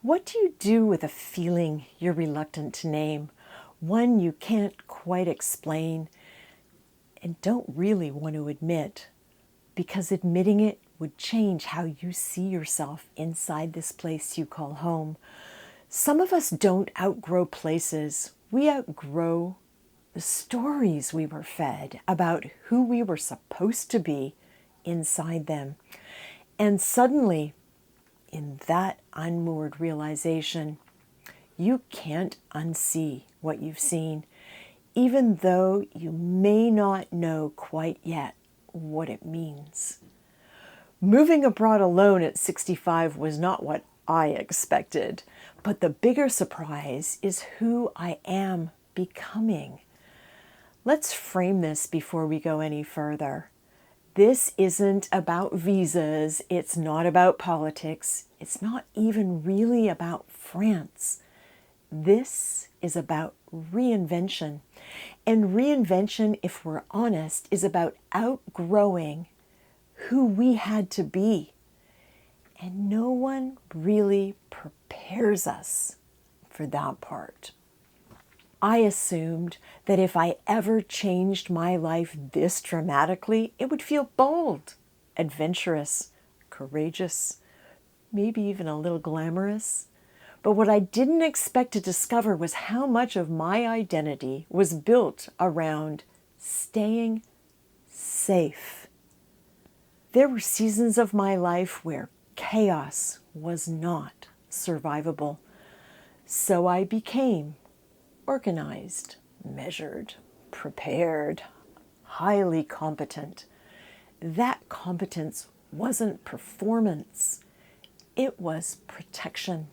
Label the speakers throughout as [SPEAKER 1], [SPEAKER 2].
[SPEAKER 1] What do you do with a feeling you're reluctant to name, one you can't quite explain and don't really want to admit, because admitting it would change how you see yourself inside this place you call home? Some of us don't outgrow places. We outgrow the stories we were fed about who we were supposed to be inside them. And suddenly, in that unmoored realization, you can't unsee what you've seen, even though you may not know quite yet what it means. Moving abroad alone at 65 was not what I expected, but the bigger surprise is who I am becoming. Let's frame this before we go any further. This isn't about visas, it's not about politics, it's not even really about France. This is about reinvention. And reinvention, if we're honest, is about outgrowing who we had to be. And no one really prepares us for that part. I assumed that if I ever changed my life this dramatically, it would feel bold, adventurous, courageous, maybe even a little glamorous. But what I didn't expect to discover was how much of my identity was built around staying safe. There were seasons of my life where chaos was not survivable. So I became organized, measured, prepared, highly competent. That competence wasn't performance, it was protection.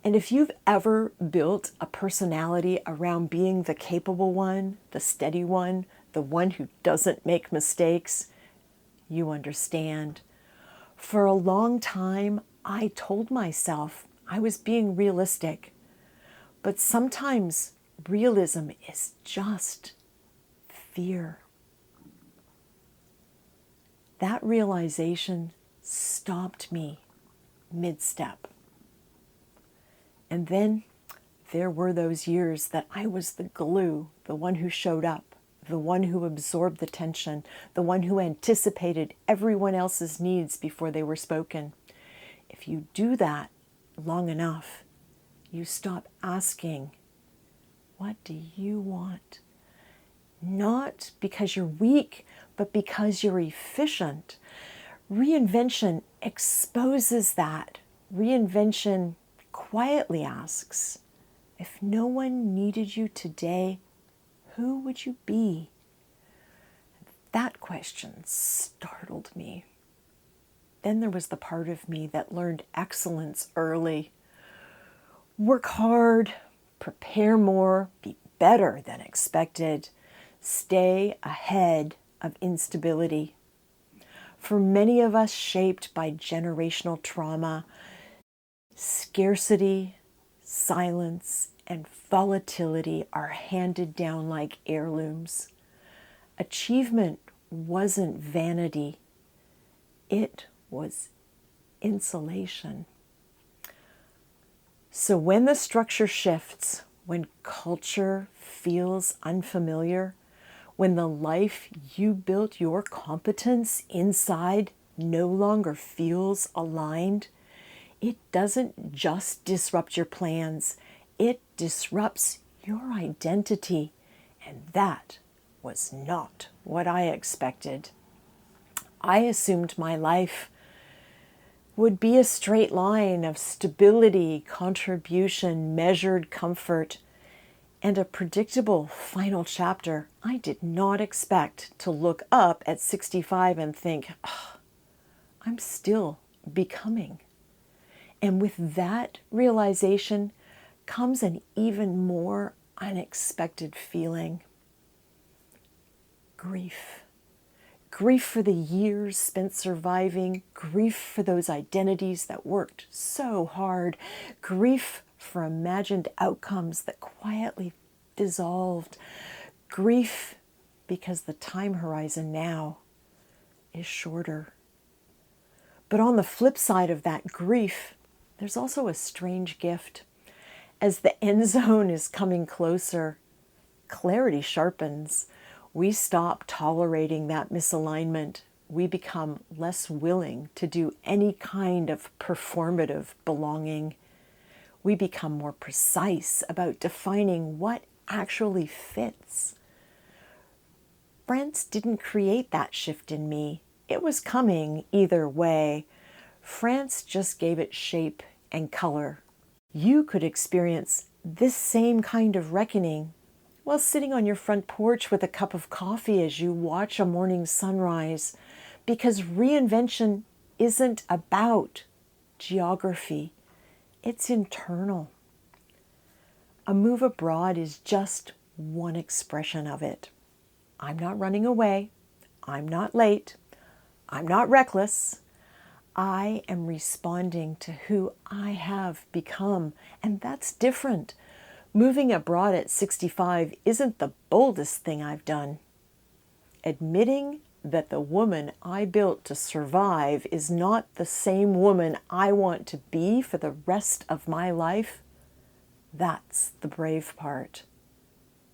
[SPEAKER 1] And if you've ever built a personality around being the capable one, the steady one, the one who doesn't make mistakes, you understand. For a long time, I told myself I was being realistic. But sometimes realism is just fear. That realization stopped me mid-step. And then there were those years that I was the glue, the one who showed up, the one who absorbed the tension, the one who anticipated everyone else's needs before they were spoken. If you do that long enough, you stop asking, what do you want? Not because you're weak, but because you're efficient. Reinvention exposes that. Reinvention quietly asks, if no one needed you today, who would you be? That question startled me. Then there was the part of me that learned excellence early. Work hard, prepare more, be better than expected, stay ahead of instability. For many of us shaped by generational trauma, scarcity, silence, and volatility are handed down like heirlooms. Achievement wasn't vanity, it was insulation. So when the structure shifts, when culture feels unfamiliar, when the life you built your competence inside no longer feels aligned, it doesn't just disrupt your plans, it disrupts your identity. And that was not what I expected. I assumed my life would be a straight line of stability, contribution, measured comfort, and a predictable final chapter. I did not expect to look up at 65 and think, oh, I'm still becoming. And with that realization comes an even more unexpected feeling. Grief. Grief for the years spent surviving, grief for those identities that worked so hard, grief for imagined outcomes that quietly dissolved, grief because the time horizon now is shorter. But on the flip side of that grief, there's also a strange gift. As the end zone is coming closer, clarity sharpens. We stop tolerating that misalignment. We become less willing to do any kind of performative belonging. We become more precise about defining what actually fits. France didn't create that shift in me. It was coming either way. France just gave it shape and color. You could experience this same kind of reckoning while sitting on your front porch with a cup of coffee as you watch a morning sunrise, because reinvention isn't about geography. It's internal. A move abroad is just one expression of it. I'm not running away. I'm not late. I'm not reckless. I am responding to who I have become, and that's different. Moving abroad at 65 isn't the boldest thing I've done. Admitting that the woman I built to survive is not the same woman I want to be for the rest of my life, that's the brave part.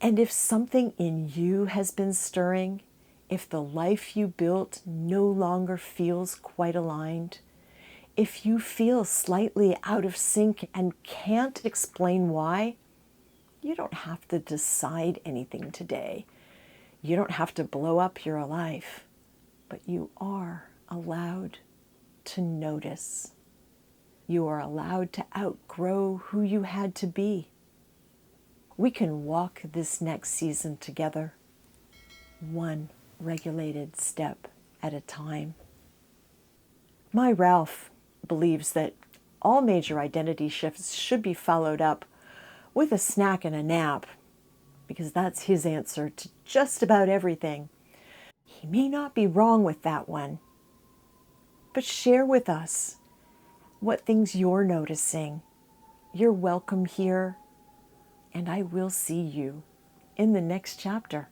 [SPEAKER 1] And if something in you has been stirring, if the life you built no longer feels quite aligned, if you feel slightly out of sync and can't explain why, you don't have to decide anything today. You don't have to blow up your life, but you are allowed to notice. You are allowed to outgrow who you had to be. We can walk this next season together, one regulated step at a time. My Ralph believes that all major identity shifts should be followed up with a snack and a nap, because that's his answer to just about everything. He may not be wrong with that one, but share with us what things you're noticing. You're welcome here, and I will see you in the next chapter.